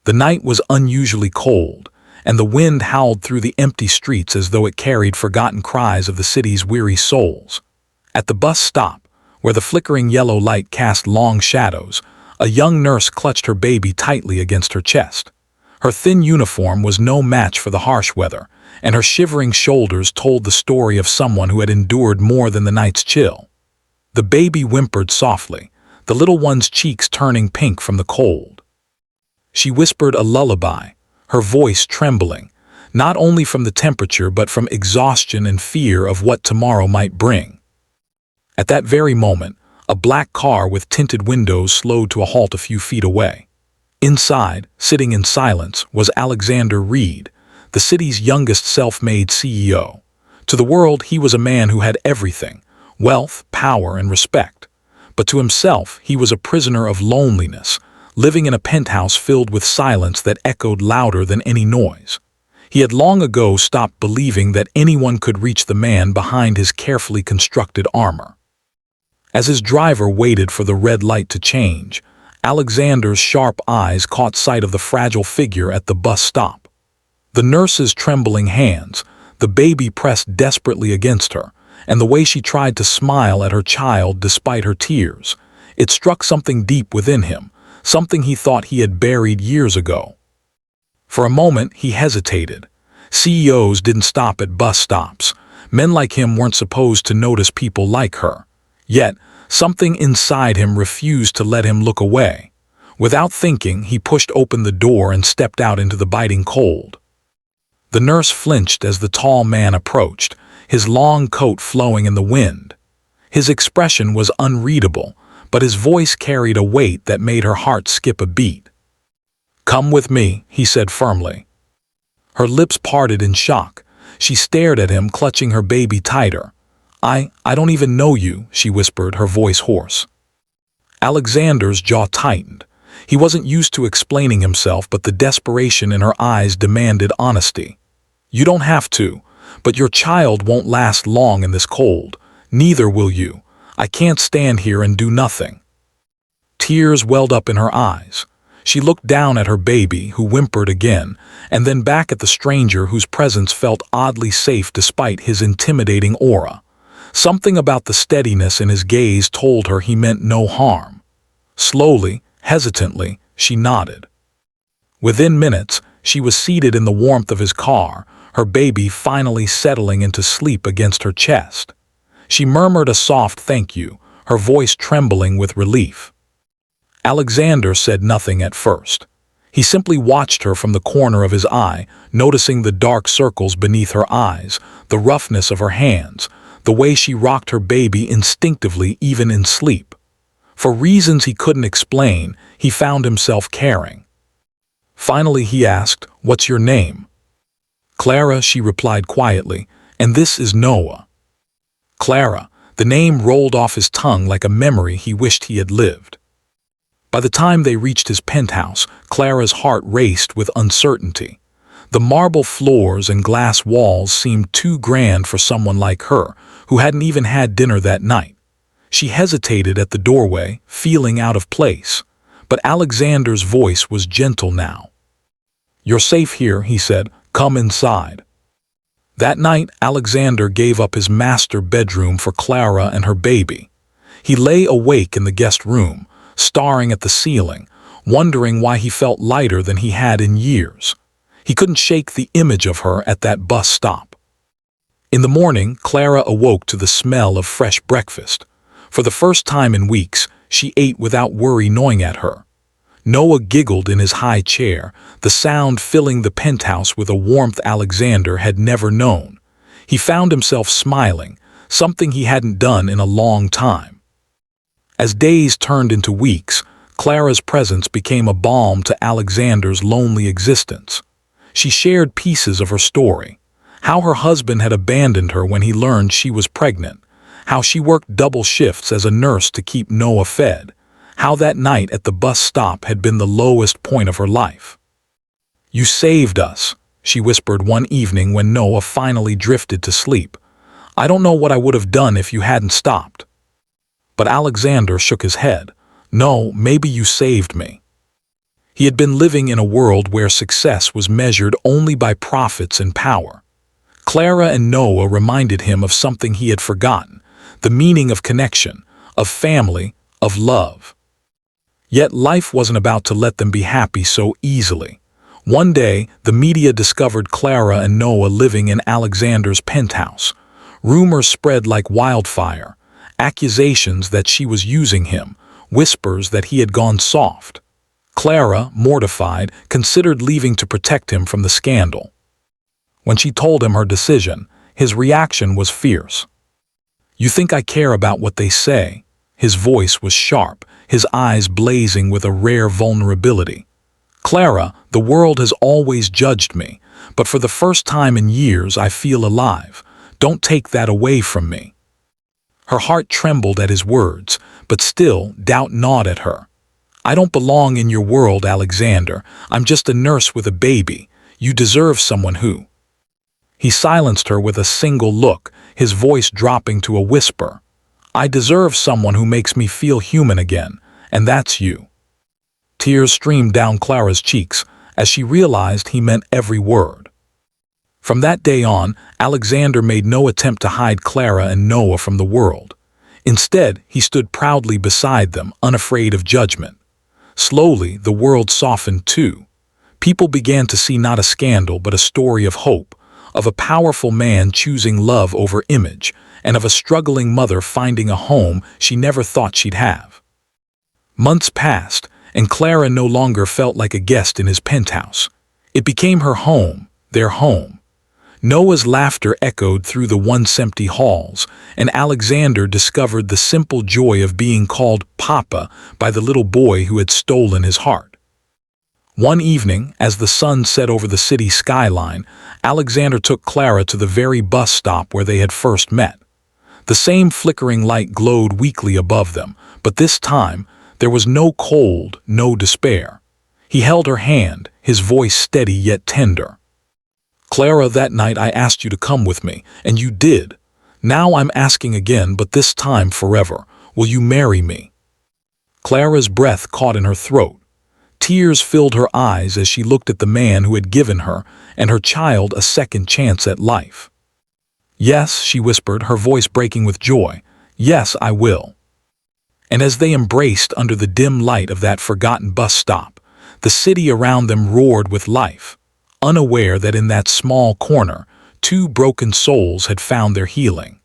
The night was unusually cold, and the wind howled through the empty streets as though it carried forgotten cries of the city's weary souls. At the bus stop, where the flickering yellow light cast long shadows, a young nurse clutched her baby tightly against her chest. Her thin uniform was no match for the harsh weather, and her shivering shoulders told the story of someone who had endured more than the night's chill. The baby whimpered softly, the little one's cheeks turning pink from the cold. She whispered a lullaby, her voice trembling, not only from the temperature but from exhaustion and fear of what tomorrow might bring. At that very moment, a black car with tinted windows slowed to a halt a few feet away. Inside, sitting in silence, was Alexander Reed, the city's youngest self-made CEO. To the world, he was a man who had everything: wealth, power, and respect. But to himself, he was a prisoner of loneliness, living in a penthouse filled with silence that echoed louder than any noise. He had long ago stopped believing that anyone could reach the man behind his carefully constructed armor. As his driver waited for the red light to change, Alexander's sharp eyes caught sight of the fragile figure at the bus stop. The nurse's trembling hands, the baby pressed desperately against her, and the way she tried to smile at her child despite her tears, it struck something deep within him, something he thought he had buried years ago. For a moment, he hesitated. CEOs didn't stop at bus stops. Men like him weren't supposed to notice people like her. Yet, something inside him refused to let him look away. Without thinking, he pushed open the door and stepped out into the biting cold. The nurse flinched as the tall man approached, his long coat flowing in the wind. His expression was unreadable, but his voice carried a weight that made her heart skip a beat. "Come with me," he said firmly. Her lips parted in shock. She stared at him, clutching her baby tighter. I don't even know you," she whispered, her voice hoarse. Alexander's jaw tightened. He wasn't used to explaining himself, but the desperation in her eyes demanded honesty. "You don't have to, but your child won't last long in this cold. Neither will you. I can't stand here and do nothing." Tears welled up in her eyes. She looked down at her baby, who whimpered again, and then back at the stranger whose presence felt oddly safe despite his intimidating aura. Something about the steadiness in his gaze told her he meant no harm. Slowly, hesitantly, she nodded. Within minutes, she was seated in the warmth of his car, her baby finally settling into sleep against her chest. She murmured a soft thank you, her voice trembling with relief. Alexander said nothing at first. He simply watched her from the corner of his eye, noticing the dark circles beneath her eyes, the roughness of her hands, the way she rocked her baby instinctively even in sleep. For reasons he couldn't explain, he found himself caring. Finally he asked, "What's your name?" "Clara," she replied quietly, "and this is Noah." Clara, the name rolled off his tongue like a memory he wished he had lived. By the time they reached his penthouse, Clara's heart raced with uncertainty. The marble floors and glass walls seemed too grand for someone like her, who hadn't even had dinner that night. She hesitated at the doorway, feeling out of place. But Alexander's voice was gentle now. "You're safe here," he said. "Come inside." That night, Alexander gave up his master bedroom for Clara and her baby. He lay awake in the guest room, staring at the ceiling, wondering why he felt lighter than he had in years. He couldn't shake the image of her at that bus stop. In the morning, Clara awoke to the smell of fresh breakfast. For the first time in weeks, she ate without worry gnawing at her. Noah giggled in his high chair, the sound filling the penthouse with a warmth Alexander had never known. He found himself smiling, something he hadn't done in a long time. As days turned into weeks, Clara's presence became a balm to Alexander's lonely existence. She shared pieces of her story: how her husband had abandoned her when he learned she was pregnant, how she worked double shifts as a nurse to keep Noah fed, how that night at the bus stop had been the lowest point of her life. "You saved us," she whispered one evening when Noah finally drifted to sleep. "I don't know what I would have done if you hadn't stopped." But Alexander shook his head. "No, maybe you saved me." He had been living in a world where success was measured only by profits and power. Clara and Noah reminded him of something he had forgotten, the meaning of connection, of family, of love. Yet life wasn't about to let them be happy so easily. One day, the media discovered Clara and Noah living in Alexander's penthouse. Rumors spread like wildfire, accusations that she was using him, whispers that he had gone soft. Clara, mortified, considered leaving to protect him from the scandal. When she told him her decision, his reaction was fierce. "You think I care about what they say?" His voice was sharp, his eyes blazing with a rare vulnerability. "Clara, the world has always judged me, but for the first time in years I feel alive. Don't take that away from me." Her heart trembled at his words, but still doubt gnawed at her. "I don't belong in your world, Alexander. I'm just a nurse with a baby. You deserve someone who—" He silenced her with a single look, his voice dropping to a whisper. "I deserve someone who makes me feel human again, and that's you." Tears streamed down Clara's cheeks as she realized he meant every word. From that day on, Alexander made no attempt to hide Clara and Noah from the world. Instead, he stood proudly beside them, unafraid of judgment. Slowly, the world softened too. People began to see not a scandal but a story of hope, of a powerful man choosing love over image, and of a struggling mother finding a home she never thought she'd have. Months passed, and Clara no longer felt like a guest in his penthouse. It became her home, their home. Noah's laughter echoed through the once empty halls, and Alexander discovered the simple joy of being called Papa by the little boy who had stolen his heart. One evening, as the sun set over the city skyline, Alexander took Clara to the very bus stop where they had first met. The same flickering light glowed weakly above them, but this time there was no cold, no despair. He held her hand, his voice steady yet tender. "Clara, that night I asked you to come with me, and you did. Now I'm asking again, but this time forever. Will you marry me?" Clara's breath caught in her throat. Tears filled her eyes as she looked at the man who had given her and her child a second chance at life. "Yes," she whispered, her voice breaking with joy. "Yes, I will." And as they embraced under the dim light of that forgotten bus stop, the city around them roared with life, unaware that in that small corner, two broken souls had found their healing.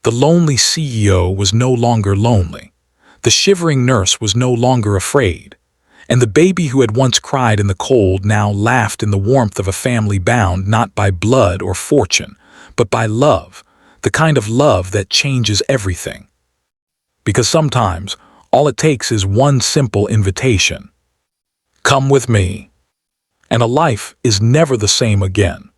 The lonely CEO was no longer lonely. The shivering nurse was no longer afraid. And the baby who had once cried in the cold now laughed in the warmth of a family bound not by blood or fortune, but by love, the kind of love that changes everything. Because sometimes, all it takes is one simple invitation. Come with me. And a life is never the same again.